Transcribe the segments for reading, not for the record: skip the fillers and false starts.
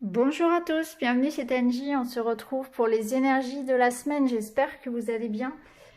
Bonjour à tous, bienvenue chez Tenji, on se retrouve pour les énergies de la semaine, j'espère que vous allez bien.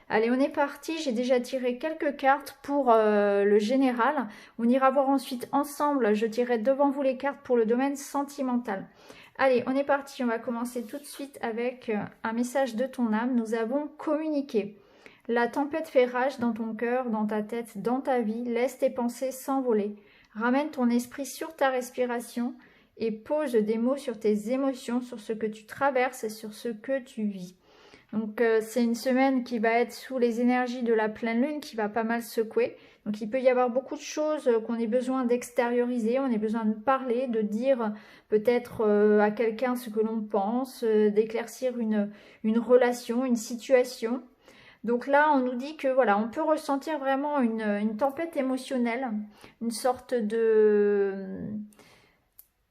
Allez, on est parti, j'ai déjà tiré quelques cartes pour le général. On ira voir ensuite ensemble, je tirerai devant vous les cartes pour le domaine sentimental. Allez, on est parti, on va commencer tout de suite avec un message de ton âme. Nous avons communiqué. La tempête fait rage dans ton cœur, dans ta tête, dans ta vie. Laisse tes pensées s'envoler. Ramène ton esprit sur ta respiration et pose des mots sur tes émotions, sur ce que tu traverses et sur ce que tu vis. Donc c'est une semaine qui va être sous les énergies de la pleine lune qui va pas mal secouer. Donc il peut y avoir beaucoup de choses qu'on ait besoin d'extérioriser, on a besoin de parler, de dire peut-être à quelqu'un ce que l'on pense, d'éclaircir une relation, une situation. Donc là, on nous dit que voilà, on peut ressentir vraiment une tempête émotionnelle, une sorte de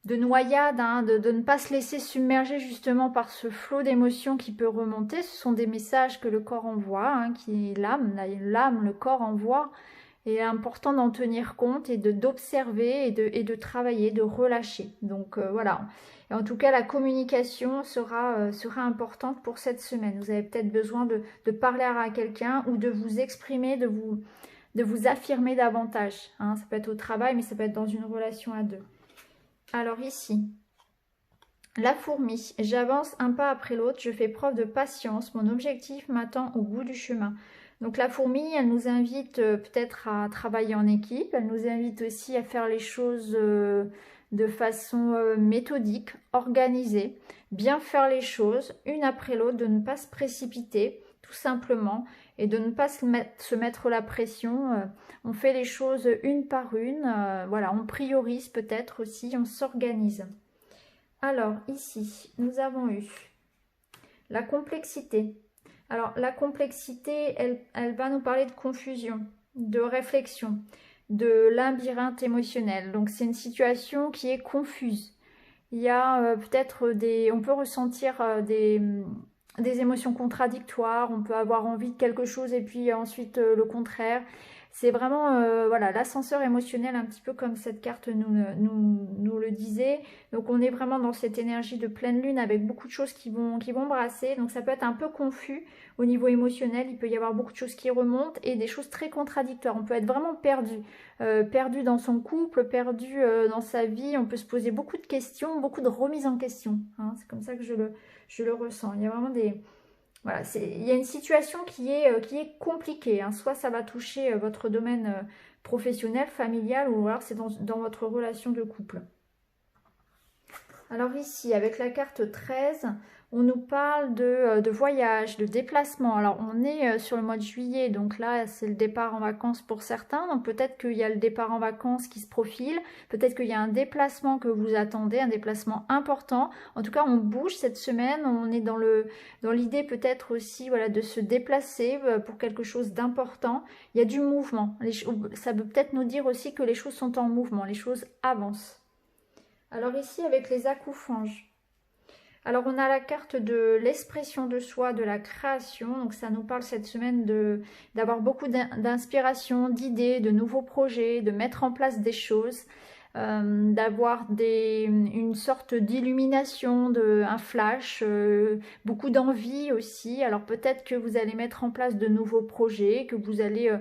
noyade, hein, de ne pas se laisser submerger justement par ce flot d'émotions qui peut remonter. Ce sont des messages que le corps envoie, hein, qui l'âme, le corps envoie. Et il est important d'en tenir compte et d'observer et de travailler, de relâcher. Donc voilà. Et en tout cas, la communication sera importante pour cette semaine. Vous avez peut-être besoin de parler à quelqu'un ou de vous exprimer, de vous affirmer davantage. Hein. Ça peut être au travail, mais ça peut être dans une relation à deux. Alors ici, la fourmi, j'avance un pas après l'autre, je fais preuve de patience, mon objectif m'attend au bout du chemin. Donc la fourmi, elle nous invite peut-être à travailler en équipe, elle nous invite aussi à faire les choses de façon méthodique, organisée, bien faire les choses une après l'autre, de ne pas se précipiter tout simplement et de ne pas se mettre la pression. On fait les choses une par une, voilà, on priorise peut-être aussi, on s'organise. Alors ici, nous avons eu la complexité. Alors la complexité, elle va nous parler de confusion, de réflexion, de labyrinthe émotionnel. Donc c'est une situation qui est confuse. Il y a peut-être on peut ressentir des émotions contradictoires, on peut avoir envie de quelque chose et puis ensuite le contraire. C'est vraiment voilà, l'ascenseur émotionnel, un petit peu comme cette carte nous le disait. Donc on est vraiment dans cette énergie de pleine lune avec beaucoup de choses qui vont brasser. Donc ça peut être un peu confus au niveau émotionnel, il peut y avoir beaucoup de choses qui remontent et des choses très contradictoires. On peut être vraiment perdu dans son couple, perdu dans sa vie. On peut se poser beaucoup de questions, beaucoup de remises en question. Hein. C'est comme ça que je le ressens. Il y a vraiment voilà, il y a une situation qui est compliquée. Hein. Soit ça va toucher votre domaine professionnel, familial, ou alors c'est dans votre relation de couple. Alors ici, avec la carte 13, on nous parle de voyage, de déplacement. Alors on est sur le mois de juillet, donc là c'est le départ en vacances pour certains. Donc peut-être qu'il y a le départ en vacances qui se profile, peut-être qu'il y a un déplacement que vous attendez, un déplacement important. En tout cas, on bouge cette semaine, on est dans l'idée peut-être aussi voilà, de se déplacer pour quelque chose d'important. Il y a du mouvement. Ça peut peut-être nous dire aussi que les choses sont en mouvement, les choses avancent. Alors ici, avec les acouphonges. Alors on a la carte de l'expression de soi, de la création. Donc ça nous parle cette semaine d'avoir beaucoup d'inspiration, d'idées, de nouveaux projets, de mettre en place des choses, d'avoir une sorte d'illumination, un flash, beaucoup d'envie aussi. Alors peut-être que vous allez mettre en place de nouveaux projets, que vous allez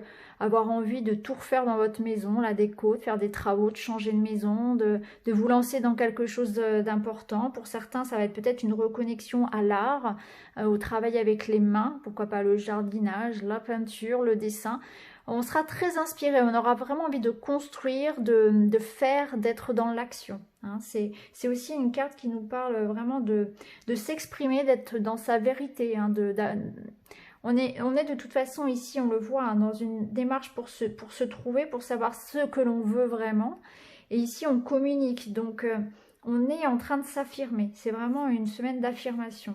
avoir envie de tout refaire dans votre maison, la déco, de faire des travaux, de changer de maison, de vous lancer dans quelque chose d'important. Pour certains, ça va être peut-être une reconnexion à l'art, au travail avec les mains, pourquoi pas le jardinage, la peinture, le dessin. On sera très inspiré, on aura vraiment envie de construire, de faire, d'être dans l'action. Hein. C'est aussi une carte qui nous parle vraiment de s'exprimer, d'être dans sa vérité, hein, on est de toute façon ici, on le voit, hein, dans une démarche pour se trouver, pour savoir ce que l'on veut vraiment. Et ici, on communique, donc on est en train de s'affirmer. C'est vraiment une semaine d'affirmation.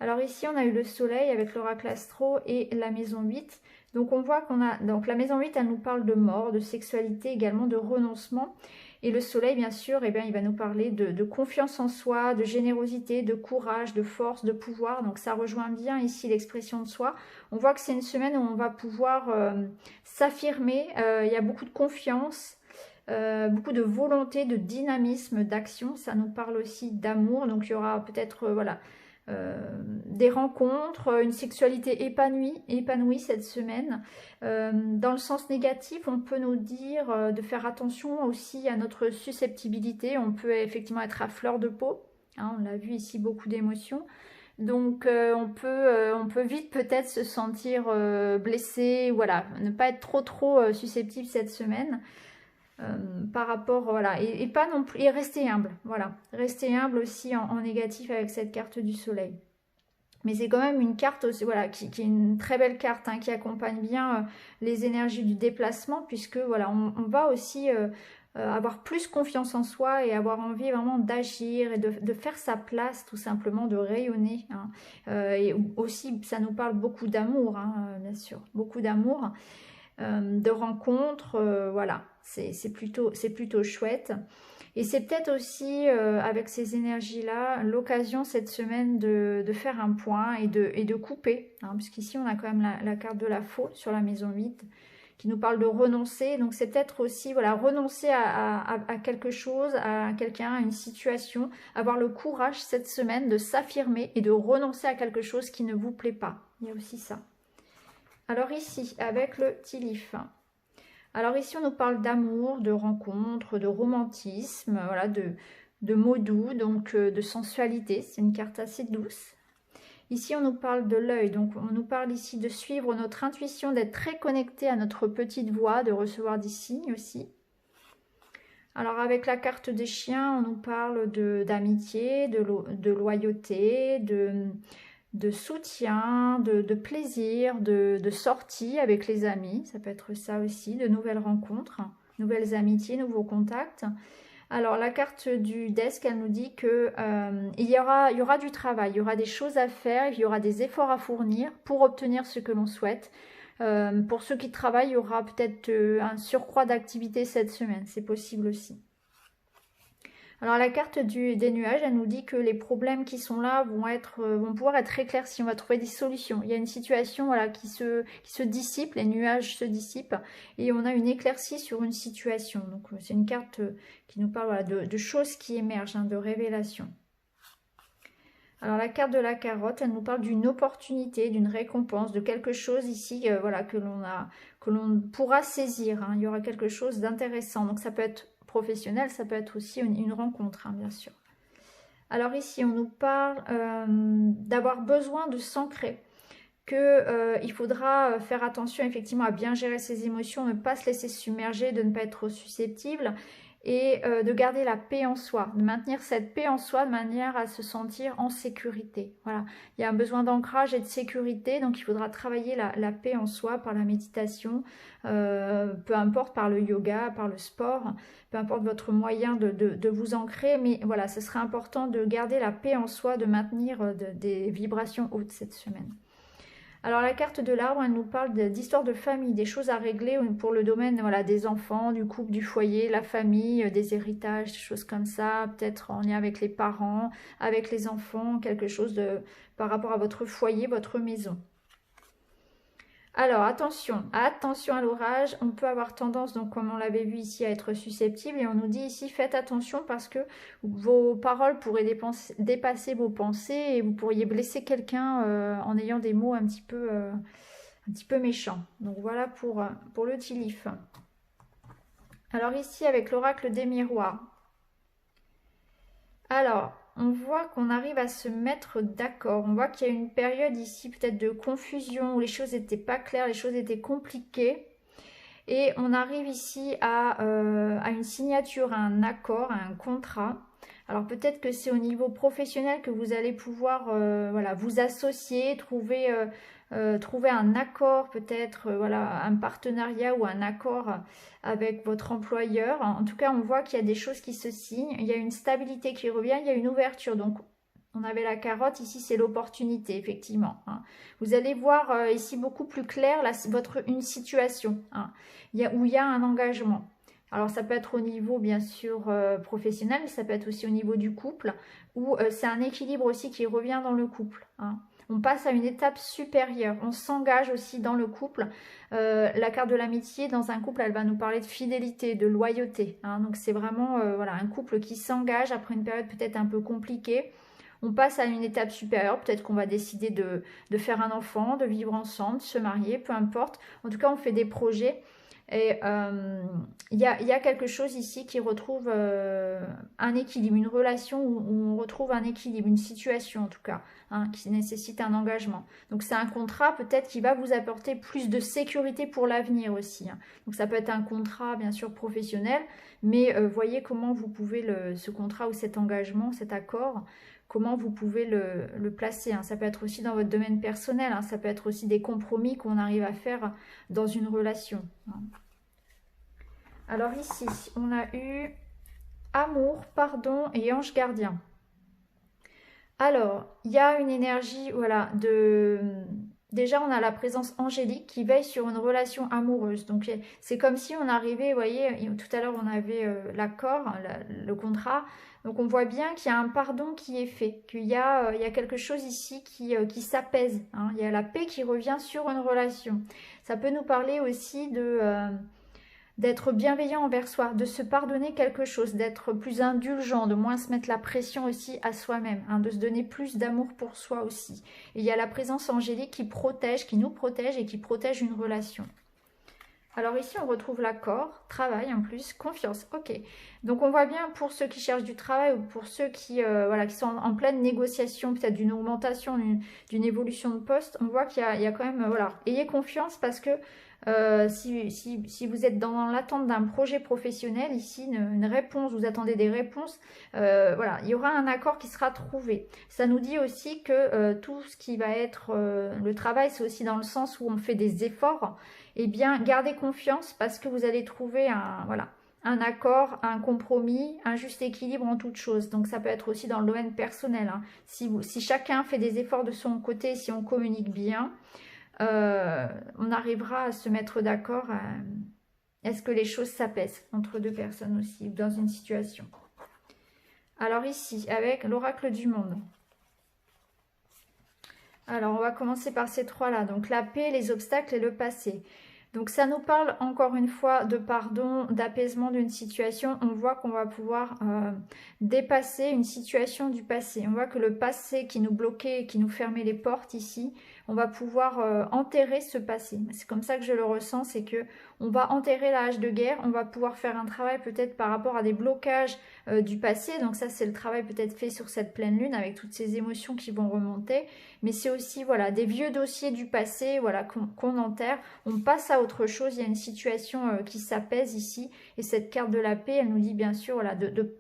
Alors ici, on a eu le soleil avec l'oracle astro et la maison 8. Donc on voit qu'on a... Donc la maison 8, elle nous parle de mort, de sexualité, également de renoncement. Et le soleil, bien sûr, eh bien, il va nous parler de confiance en soi, de générosité, de courage, de force, de pouvoir. Donc ça rejoint bien ici l'expression de soi. On voit que c'est une semaine où on va pouvoir s'affirmer. Il y a beaucoup de confiance. beaucoup de volonté, de dynamisme, d'action. Ça nous parle aussi d'amour, donc il y aura peut-être voilà, des rencontres, une sexualité épanouie cette semaine. Dans le sens négatif, on peut nous dire de faire attention aussi à notre susceptibilité. On peut effectivement être à fleur de peau, hein, on l'a vu ici, beaucoup d'émotions. Donc on peut vite peut-être se sentir blessé, voilà, ne pas être trop susceptible cette semaine. Par rapport, voilà, et pas non plus, et rester humble, voilà, rester humble aussi en négatif avec cette carte du soleil. Mais c'est quand même une carte aussi, voilà, qui est une très belle carte, hein, qui accompagne bien les énergies du déplacement, puisque voilà, on va aussi avoir plus confiance en soi et avoir envie vraiment d'agir et de faire sa place, tout simplement, de rayonner, hein. Et aussi, ça nous parle beaucoup d'amour, hein, bien sûr, beaucoup d'amour. De rencontres, voilà, c'est plutôt chouette. Et c'est peut-être aussi, avec ces énergies-là, l'occasion cette semaine de faire un point et de couper, hein, puisqu'ici on a quand même la carte de la faute sur la maison 8 qui nous parle de renoncer. Donc c'est peut-être aussi, voilà, renoncer à quelque chose, à quelqu'un, à une situation, avoir le courage cette semaine de s'affirmer et de renoncer à quelque chose qui ne vous plaît pas. Il y a aussi ça. Alors ici, avec le Tilif. Alors ici, on nous parle d'amour, de rencontre, de romantisme, voilà, de mots doux, donc de sensualité. C'est une carte assez douce. Ici, on nous parle de l'œil, donc on nous parle ici de suivre notre intuition, d'être très connecté à notre petite voix, de recevoir des signes aussi. Alors avec la carte des chiens, on nous parle d'amitié, de loyauté, de soutien, de plaisir, de sortie avec les amis. Ça peut être ça aussi, de nouvelles rencontres, nouvelles amitiés, nouveaux contacts. Alors la carte du desk, elle nous dit que il y aura du travail, il y aura des choses à faire, il y aura des efforts à fournir pour obtenir ce que l'on souhaite. Pour ceux qui travaillent, il y aura peut-être un surcroît d'activité cette semaine, c'est possible aussi. Alors la carte des nuages, elle nous dit que les problèmes qui sont là vont pouvoir être éclaircis, on va trouver des solutions. Il y a une situation, voilà, qui se dissipe, les nuages se dissipent et on a une éclaircie sur une situation. Donc c'est une carte qui nous parle, voilà, de choses qui émergent, hein, de révélations. Alors la carte de la carotte, elle nous parle d'une opportunité, d'une récompense, de quelque chose ici, voilà, que l'on pourra saisir, hein. Il y aura quelque chose d'intéressant. Donc ça peut être professionnel, ça peut être aussi une rencontre, hein, bien sûr. Alors ici, on nous parle d'avoir besoin de s'ancrer, qu'il faudra faire attention effectivement à bien gérer ses émotions, ne pas se laisser submerger, de ne pas être trop susceptible et de garder la paix en soi, de maintenir cette paix en soi de manière à se sentir en sécurité. Voilà, il y a un besoin d'ancrage et de sécurité, donc il faudra travailler la paix en soi par la méditation, peu importe, par le yoga, par le sport, peu importe votre moyen de vous ancrer, mais voilà, ce serait important de garder la paix en soi, de maintenir des vibrations hautes cette semaine. Alors la carte de l'arbre, elle nous parle d'histoire de famille, des choses à régler pour le domaine, voilà, des enfants, du couple, du foyer, la famille, des héritages, des choses comme ça, peut-être en lien avec les parents, avec les enfants, quelque chose par rapport à votre foyer, votre maison. Alors attention à l'orage, on peut avoir tendance, donc comme on l'avait vu ici, à être susceptible et on nous dit ici faites attention parce que vos paroles pourraient dépasser vos pensées et vous pourriez blesser quelqu'un en ayant des mots un petit peu méchants. Donc voilà pour le Tilif. Alors ici avec l'oracle des miroirs. Alors, on voit qu'on arrive à se mettre d'accord. On voit qu'il y a une période ici peut-être de confusion où les choses n'étaient pas claires, les choses étaient compliquées. Et on arrive ici à une signature, à un accord, à un contrat. Alors peut-être que c'est au niveau professionnel que vous allez pouvoir voilà, vous associer, trouver un accord, peut-être voilà, un partenariat ou un accord avec votre employeur. En tout cas, on voit qu'il y a des choses qui se signent, il y a une stabilité qui revient, il y a une ouverture. Donc on avait la carotte, ici c'est l'opportunité, effectivement, hein. Vous allez voir ici beaucoup plus clair une situation, hein, où il y a un engagement. Alors ça peut être au niveau bien sûr professionnel, mais ça peut être aussi au niveau du couple, où c'est un équilibre aussi qui revient dans le couple, hein. On passe à une étape supérieure. On s'engage aussi dans le couple. La carte de l'amitié, dans un couple, elle va nous parler de fidélité, de loyauté. Hein. Donc c'est vraiment voilà, un couple qui s'engage après une période peut-être un peu compliquée. On passe à une étape supérieure, peut-être qu'on va décider de faire un enfant, de vivre ensemble, de se marier, peu importe. En tout cas, on fait des projets. Et il y a quelque chose ici qui retrouve un équilibre, une relation où on retrouve un équilibre, une situation en tout cas, hein, qui nécessite un engagement. Donc c'est un contrat peut-être qui va vous apporter plus de sécurité pour l'avenir aussi. Hein. Donc ça peut être un contrat bien sûr professionnel, mais voyez comment vous pouvez, ce contrat ou cet engagement, cet accord, comment vous pouvez le placer. Hein. Ça peut être aussi dans votre domaine personnel, hein. Ça peut être aussi des compromis qu'on arrive à faire dans une relation. Hein. Alors ici, on a eu amour, pardon et ange gardien. Alors, il y a une énergie, voilà, déjà, on a la présence angélique qui veille sur une relation amoureuse. Donc, c'est comme si on arrivait, vous voyez, tout à l'heure, on avait l'accord, le contrat. Donc, on voit bien qu'il y a un pardon qui est fait, qu'il y a quelque chose ici qui s'apaise. Hein. Il y a la paix qui revient sur une relation. Ça peut nous parler aussi d'être bienveillant envers soi, de se pardonner quelque chose, d'être plus indulgent, de moins se mettre la pression aussi à soi-même, hein, de se donner plus d'amour pour soi aussi. Et il y a la présence angélique qui protège, qui nous protège et qui protège une relation. Alors ici, on retrouve l'accord, travail en plus, confiance. Ok, donc on voit bien pour ceux qui cherchent du travail ou pour ceux qui, voilà, qui sont en pleine négociation, peut-être d'une augmentation, d'une évolution de poste, on voit qu'il y a quand même, voilà, ayez confiance parce que si vous êtes dans l'attente d'un projet professionnel, ici, une réponse, vous attendez des réponses, voilà, il y aura un accord qui sera trouvé. Ça nous dit aussi que tout ce qui va être le travail, c'est aussi dans le sens où on fait des efforts. Eh bien, gardez confiance parce que vous allez trouver un accord, un compromis, un juste équilibre en toute chose. Donc, ça peut être aussi dans le domaine personnel. Hein. Si chacun fait des efforts de son côté, si on communique bien, on arrivera à se mettre d'accord. Est-ce que les choses s'apaisent entre deux personnes aussi, dans une situation? Alors ici, avec l'oracle du monde. Alors, on va commencer par ces trois-là. Donc, la paix, les obstacles et le passé. Donc, ça nous parle encore une fois de pardon, d'apaisement d'une situation. On voit qu'on va pouvoir dépasser une situation du passé. On voit que le passé qui nous bloquait, qui nous fermait les portes ici, on va pouvoir enterrer ce passé. C'est comme ça que je le ressens, c'est que on va enterrer la hache de guerre, on va pouvoir faire un travail peut-être par rapport à des blocages du passé. Donc ça, c'est le travail peut-être fait sur cette pleine lune avec toutes ces émotions qui vont remonter. Mais c'est aussi voilà des vieux dossiers du passé voilà, qu'on enterre. On passe à autre chose, il y a une situation qui s'apaise ici. Et cette carte de la paix, elle nous dit bien sûr voilà, de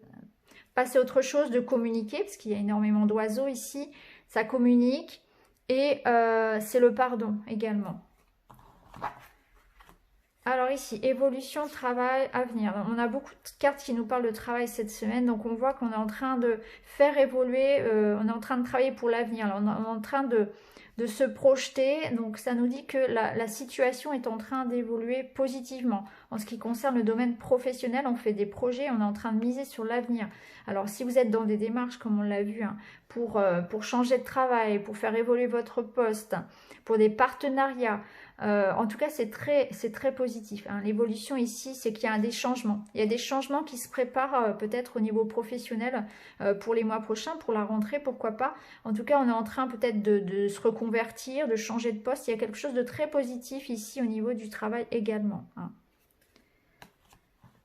passer à autre chose, de communiquer, parce qu'il y a énormément d'oiseaux ici. Ça communique. Et c'est le pardon également. Alors ici, évolution, travail, avenir. On a beaucoup de cartes qui nous parlent de travail cette semaine. Donc on voit qu'on est en train de faire évoluer, on est en train de travailler pour l'avenir. On est en train de se projeter. Donc ça nous dit que la situation est en train d'évoluer positivement. En ce qui concerne le domaine professionnel, on fait des projets, on est en train de miser sur l'avenir. Alors si vous êtes dans des démarches, comme on l'a vu, hein, pour changer de travail, pour faire évoluer votre poste, pour des partenariats, en tout cas c'est très positif. Hein. L'évolution ici, c'est qu'il y a des changements. Il y a des changements qui se préparent peut-être au niveau professionnel pour les mois prochains, pour la rentrée, pourquoi pas. En tout cas, on est en train peut-être de se reconvertir, de changer de poste. Il y a quelque chose de très positif ici au niveau du travail également. Hein.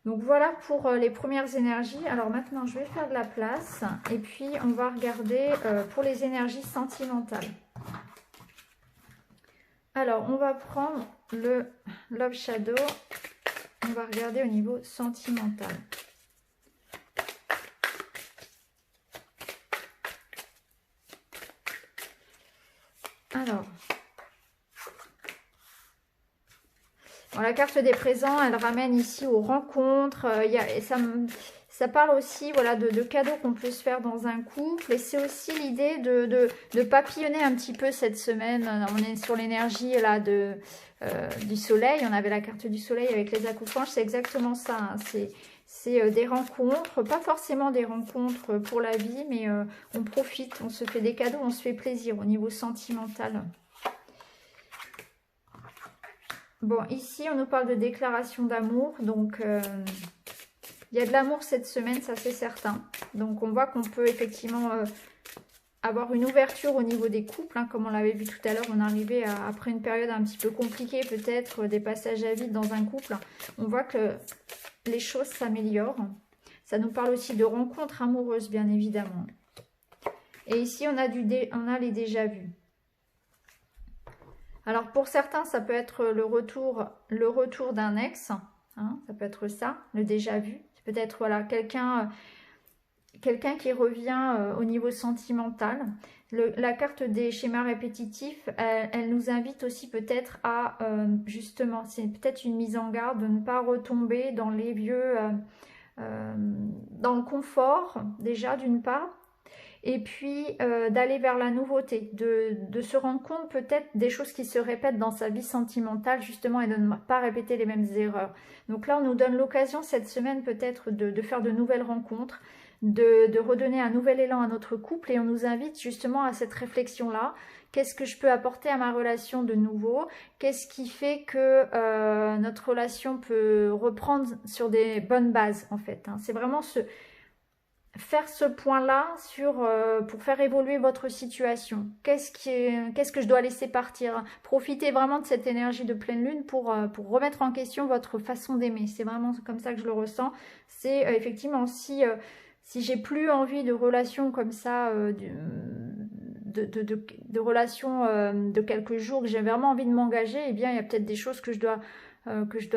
Donc voilà pour les premières énergies. Alors maintenant, je vais faire de la place et puis on va regarder pour les énergies sentimentales. Alors, on va prendre le Love Shadow. On va regarder au niveau sentimental. Alors, bon, la carte des présents, elle ramène ici aux rencontres. Ça parle aussi voilà, de cadeaux qu'on peut se faire dans un couple. Et c'est aussi l'idée de papillonner un petit peu cette semaine. On est sur l'énergie là du soleil. On avait la carte du soleil avec les accouplanches. C'est exactement ça. Hein. C'est des rencontres, pas forcément des rencontres pour la vie, mais on profite, on se fait des cadeaux, on se fait plaisir au niveau sentimental. Bon, ici, on nous parle de déclaration d'amour, donc il y a de l'amour cette semaine, ça c'est certain. Donc on voit qu'on peut effectivement avoir une ouverture au niveau des couples, hein, comme on l'avait vu tout à l'heure, on arrivait après une période un petit peu compliquée, peut-être des passages à vide dans un couple. On voit que les choses s'améliorent. Ça nous parle aussi de rencontres amoureuses, bien évidemment. Et ici, on a les déjà-vus. Alors, pour certains, ça peut être le retour d'un ex. Hein, ça peut être ça, le déjà-vu. Peut-être, voilà, quelqu'un qui revient au niveau sentimental. La carte des schémas répétitifs, elle nous invite aussi peut-être à, justement, c'est peut-être une mise en garde de ne pas retomber dans les vieux, dans le confort, déjà, d'une part, et puis d'aller vers la nouveauté, de se rendre compte peut-être des choses qui se répètent dans sa vie sentimentale, justement, et de ne pas répéter les mêmes erreurs. Donc là, on nous donne l'occasion cette semaine peut-être de faire de nouvelles rencontres, de redonner un nouvel élan à notre couple, et on nous invite justement à cette réflexion-là. Qu'est-ce que je peux apporter à ma relation de nouveau? Qu'est-ce qui fait que notre relation peut reprendre sur des bonnes bases, en fait, hein. C'est vraiment faire ce point-là pour faire évoluer votre situation. Qu'est-ce que je dois laisser partir? Profitez vraiment de cette énergie de pleine lune pour remettre en question votre façon d'aimer. C'est vraiment comme ça que je le ressens. C'est effectivement si j'ai plus envie de relations comme ça, de relations de quelques jours, que j'ai vraiment envie de m'engager, eh bien il y a peut-être des choses que je dois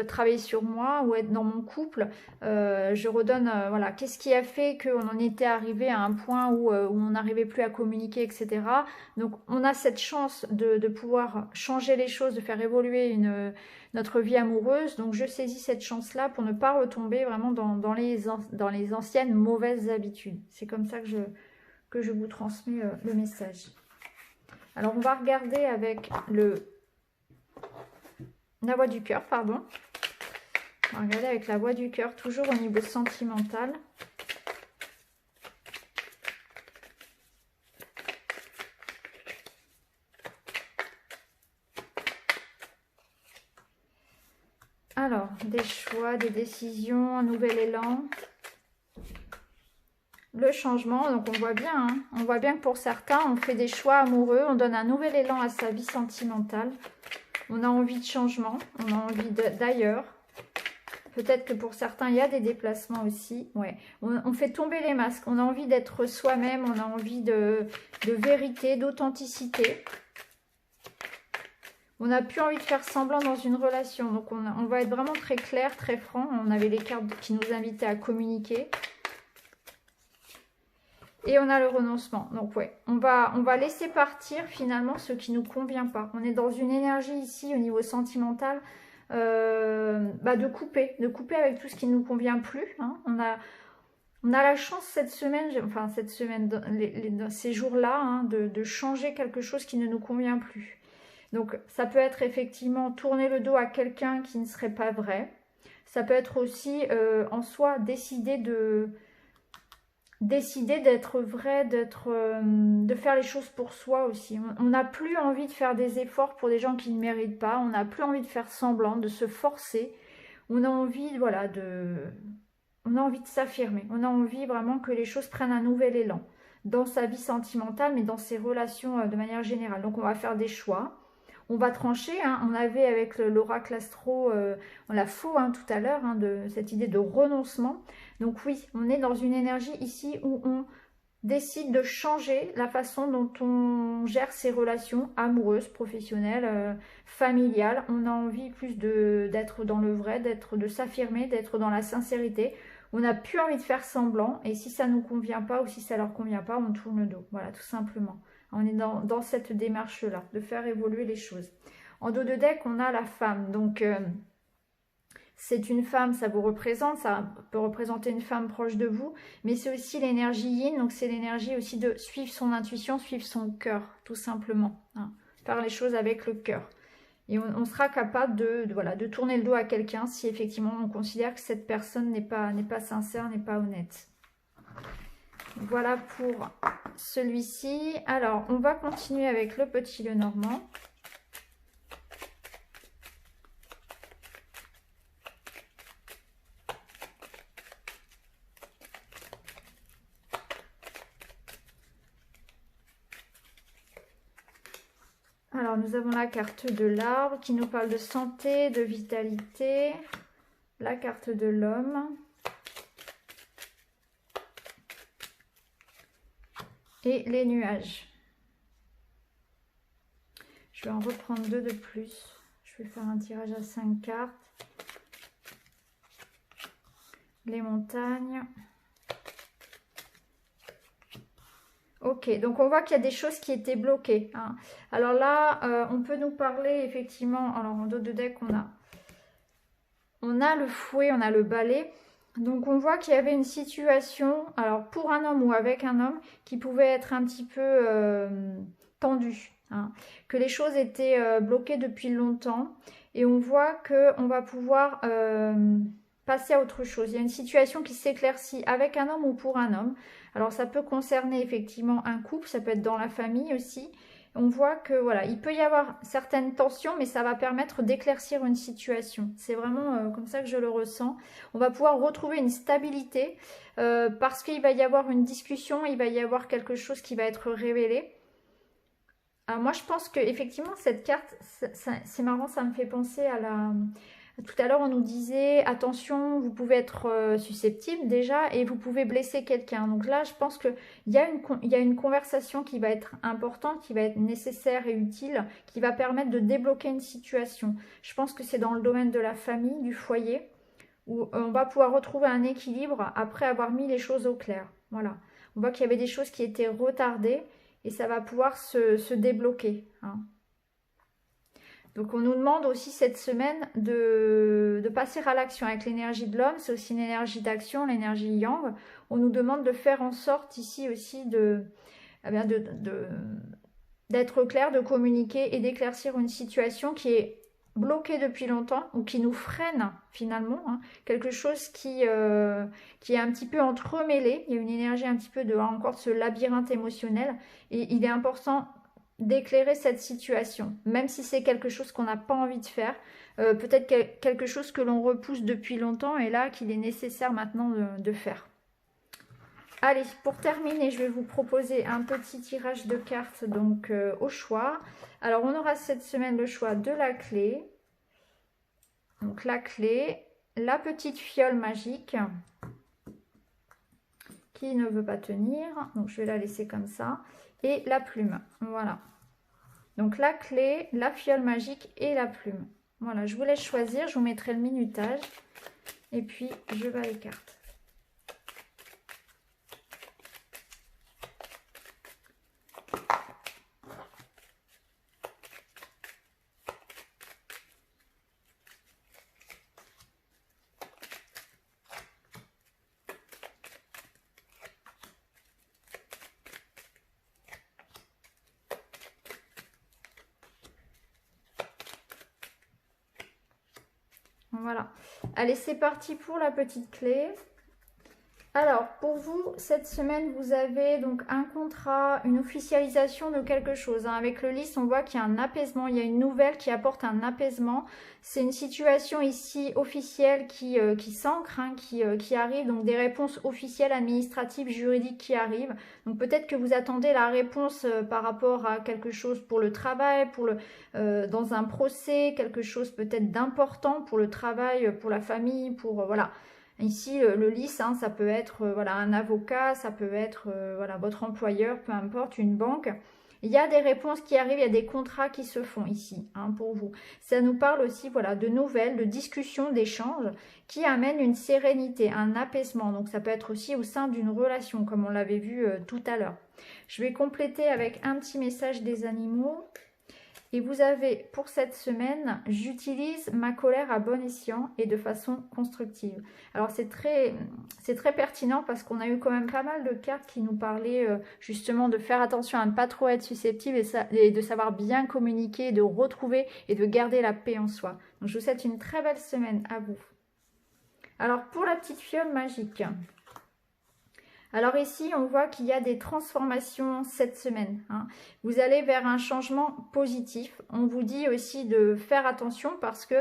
travailler sur moi ou être dans mon couple. Je redonne, voilà, qu'est-ce qui a fait qu'on en était arrivé à un point où on n'arrivait plus à communiquer, etc. Donc on a cette chance de pouvoir changer les choses, de faire évoluer notre vie amoureuse. Donc je saisis cette chance-là pour ne pas retomber vraiment dans les anciennes mauvaises habitudes. C'est comme ça que je vous transmets le message. Alors on va regarder avec la voix du cœur, pardon. On va regarder avec la voix du cœur, toujours au niveau sentimental. Alors, des choix, des décisions, un nouvel élan. Le changement, donc on voit bien, hein, on voit bien que pour certains, on fait des choix amoureux, on donne un nouvel élan à sa vie sentimentale. On a envie de changement, on a envie d'ailleurs. Peut-être que pour certains, il y a des déplacements aussi. Ouais. On fait tomber les masques. On a envie d'être soi-même, on a envie de vérité, d'authenticité. On n'a plus envie de faire semblant dans une relation. Donc on va être vraiment très clair, très franc. On avait les cartes qui nous invitaient à communiquer. Et on a le renoncement. Donc ouais, on va laisser partir finalement ce qui ne nous convient pas. On est dans une énergie ici au niveau sentimental de couper avec tout ce qui ne nous convient plus. Hein. On a la chance cette semaine, ces jours-là, hein, de changer quelque chose qui ne nous convient plus. Donc ça peut être effectivement tourner le dos à quelqu'un qui ne serait pas vrai. Ça peut être aussi en soi décider d'être vrai, de faire les choses pour soi aussi. On n'a plus envie de faire des efforts pour des gens qui ne méritent pas. On n'a plus envie de faire semblant, de se forcer. On a envie, voilà, on a envie de s'affirmer. On a envie vraiment que les choses prennent un nouvel élan dans sa vie sentimentale, mais dans ses relations de manière générale. Donc on va faire des choix. On va trancher, hein. On avait avec l'oracle astro, on l'a faux hein, tout à l'heure, hein, de cette idée de renoncement. Donc oui, on est dans une énergie ici où on décide de changer la façon dont on gère ses relations amoureuses, professionnelles, familiales. On a envie plus d'être dans le vrai, de s'affirmer, d'être dans la sincérité. On n'a plus envie de faire semblant et si ça ne nous convient pas ou si ça ne leur convient pas, on tourne le dos. Voilà, tout simplement. On est dans cette démarche-là, de faire évoluer les choses. En dos de deck, on a la femme. Donc, c'est une femme, ça vous représente, ça peut représenter une femme proche de vous, mais c'est aussi l'énergie yin, donc c'est l'énergie aussi de suivre son intuition, suivre son cœur, tout simplement. Hein. Faire les choses avec le cœur. Et on sera capable voilà, de tourner le dos à quelqu'un si effectivement on considère que cette personne n'est pas sincère, n'est pas honnête. Voilà pour celui-ci. Alors, on va continuer avec le petit Lenormand. Alors, nous avons la carte de l'arbre qui nous parle de santé, de vitalité. La carte de l'homme. Et les nuages. Je vais en reprendre 2 de plus. Je vais faire un tirage à 5 cartes. Les montagnes. Ok, donc on voit qu'il y a des choses qui étaient bloquées. Hein. Alors là, on peut nous parler effectivement. Alors en dos de deck, on a le fouet, on a le balai. Donc on voit qu'il y avait une situation, alors pour un homme ou avec un homme, qui pouvait être un petit peu tendue. Hein, que les choses étaient bloquées depuis longtemps. Et on voit qu'on va pouvoir passer à autre chose. Il y a une situation qui s'éclaircit avec un homme ou pour un homme. Alors ça peut concerner effectivement un couple, ça peut être dans la famille aussi. On voit que voilà, il peut y avoir certaines tensions, mais ça va permettre d'éclaircir une situation. C'est vraiment comme ça que je le ressens. On va pouvoir retrouver une stabilité parce qu'il va y avoir une discussion, il va y avoir quelque chose qui va être révélé. Alors moi je pense que effectivement cette carte, c'est marrant, ça me fait penser à la... Tout à l'heure, on nous disait, attention, vous pouvez être susceptible déjà et vous pouvez blesser quelqu'un. Donc là, je pense qu'il y a une conversation qui va être importante, qui va être nécessaire et utile, qui va permettre de débloquer une situation. Je pense que c'est dans le domaine de la famille, du foyer, où on va pouvoir retrouver un équilibre après avoir mis les choses au clair. Voilà. On voit qu'il y avait des choses qui étaient retardées et ça va pouvoir se débloquer. Hein. Donc on nous demande aussi cette semaine de passer à l'action avec l'énergie de l'homme, c'est aussi une énergie d'action, l'énergie yang. On nous demande de faire en sorte ici aussi d'être clair, de communiquer et d'éclaircir une situation qui est bloquée depuis longtemps ou qui nous freine finalement. Hein. Quelque chose qui est un petit peu entremêlé, il y a une énergie un petit peu de encore ce labyrinthe émotionnel et il est important d'éclairer cette situation, même si c'est quelque chose qu'on n'a pas envie de faire, peut-être quelque chose que l'on repousse depuis longtemps et là qu'il est nécessaire maintenant de faire. Allez, pour terminer, je vais vous proposer un petit tirage de cartes donc au choix. Alors on aura cette semaine le choix de la clé, donc la clé, la petite fiole magique qui ne veut pas tenir, donc je vais la laisser comme ça, et la plume, voilà. Donc la clé, la fiole magique et la plume. Voilà, je vous laisse choisir, je vous mettrai le minutage. Et puis, je bats les cartes. Voilà. Allez, c'est parti pour la petite clé. Alors, pour vous, cette semaine, vous avez donc un contrat, une officialisation de quelque chose. Hein. Avec le lys, on voit qu'il y a un apaisement, il y a une nouvelle qui apporte un apaisement. C'est une situation ici officielle qui s'ancre, hein, qui arrive. Donc, des réponses officielles, administratives, juridiques qui arrivent. Donc, peut-être que vous attendez la réponse par rapport à quelque chose pour le travail, dans un procès, quelque chose peut-être d'important pour le travail, pour la famille, pour... voilà. Ici, le lys, hein, ça peut être voilà, un avocat, ça peut être voilà, votre employeur, peu importe, une banque. Il y a des réponses qui arrivent, il y a des contrats qui se font ici hein, pour vous. Ça nous parle aussi voilà, de nouvelles, de discussions, d'échanges qui amènent une sérénité, un apaisement. Donc ça peut être aussi au sein d'une relation, comme on l'avait vu tout à l'heure. Je vais compléter avec un petit message des animaux. Et vous avez pour cette semaine, j'utilise ma colère à bon escient et de façon constructive. Alors c'est très pertinent parce qu'on a eu quand même pas mal de cartes qui nous parlaient justement de faire attention à ne pas trop être susceptible et de savoir bien communiquer, de retrouver et de garder la paix en soi. Donc je vous souhaite une très belle semaine à vous. Alors pour la petite fiole magique. Alors ici, on voit qu'il y a des transformations cette semaine. Vous allez vers un changement positif. On vous dit aussi de faire attention parce que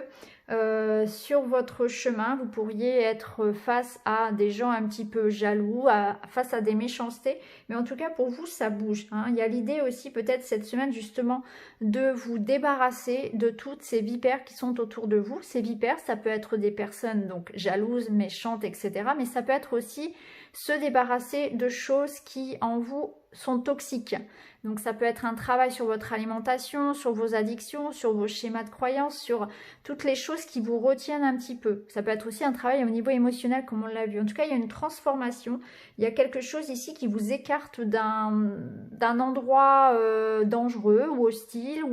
sur votre chemin, vous pourriez être face à des gens un petit peu jaloux, face à des méchancetés. Mais en tout cas, pour vous, ça bouge. Il y a l'idée aussi peut-être cette semaine justement de vous débarrasser de toutes ces vipères qui sont autour de vous. Ces vipères, ça peut être des personnes donc jalouses, méchantes, etc. Mais ça peut être aussi se débarrasser de choses qui en vous sont toxiques. Donc ça peut être un travail sur votre alimentation, sur vos addictions, sur vos schémas de croyances, sur toutes les choses qui vous retiennent un petit peu. Ça peut être aussi un travail au niveau émotionnel comme on l'a vu. En tout cas, il y a une transformation. Il y a quelque chose ici qui vous écarte d'un endroit dangereux ou hostile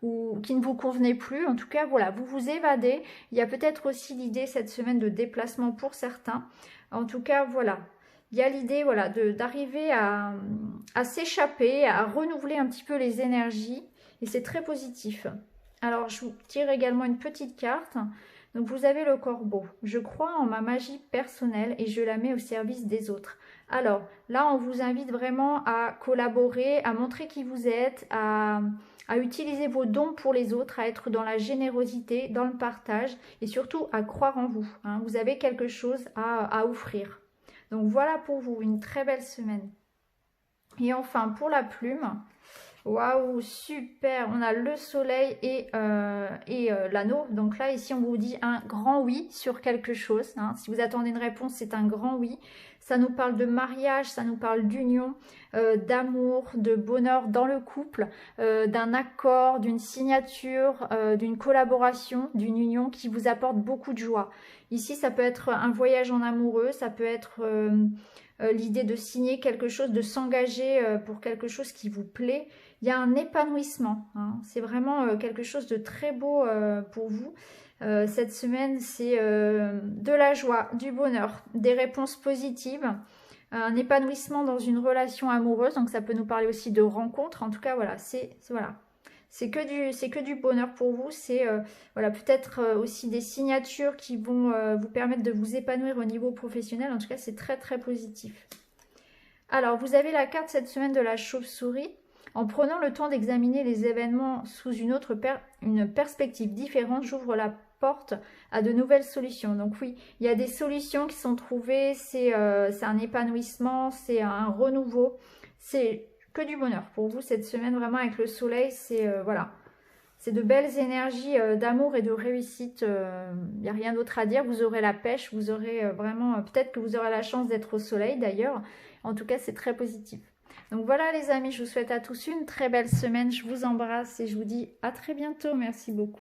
ou qui ne vous convenait plus. En tout cas, voilà, vous vous évadez. Il y a peut-être aussi l'idée cette semaine de déplacement pour certains. En tout cas, voilà. Il y a l'idée voilà, d'arriver à s'échapper, à renouveler un petit peu les énergies. Et c'est très positif. Alors, je vous tire également une petite carte. Donc, vous avez le corbeau. Je crois en ma magie personnelle et je la mets au service des autres. Alors, là, on vous invite vraiment à collaborer, à montrer qui vous êtes, à utiliser vos dons pour les autres, à être dans la générosité, dans le partage et surtout à croire en vous. Vous avez quelque chose à offrir. Donc voilà pour vous, une très belle semaine. Et enfin, pour la plume, waouh, super, on a le soleil et l'anneau. Donc là, ici, on vous dit un grand oui sur quelque chose. Si vous attendez une réponse, c'est un grand oui. Ça nous parle de mariage, ça nous parle d'union, d'amour, de bonheur dans le couple, d'un accord, d'une signature, d'une collaboration, d'une union qui vous apporte beaucoup de joie. Ici, ça peut être un voyage en amoureux, ça peut être l'idée de signer quelque chose, de s'engager pour quelque chose qui vous plaît. Il y a un épanouissement, c'est vraiment quelque chose de très beau pour vous. Cette semaine, c'est de la joie, du bonheur, des réponses positives, un épanouissement dans une relation amoureuse. Donc ça peut nous parler aussi de rencontres. En tout cas, voilà, c'est que du bonheur pour vous. C'est voilà, peut-être aussi des signatures qui vont vous permettre de vous épanouir au niveau professionnel. En tout cas, c'est très très positif. Alors, vous avez la carte cette semaine de la chauve-souris. En prenant le temps d'examiner les événements sous une perspective différente, j'ouvre la porte à de nouvelles solutions. Donc oui, il y a des solutions qui sont trouvées, c'est un épanouissement, c'est un renouveau, c'est que du bonheur pour vous cette semaine, vraiment avec le soleil, c'est voilà. C'est de belles énergies d'amour et de réussite, il n'y a rien d'autre à dire, vous aurez la pêche, vous aurez vraiment, peut-être que vous aurez la chance d'être au soleil d'ailleurs, en tout cas c'est très positif. Donc voilà les amis, je vous souhaite à tous une très belle semaine, je vous embrasse et je vous dis à très bientôt, merci beaucoup.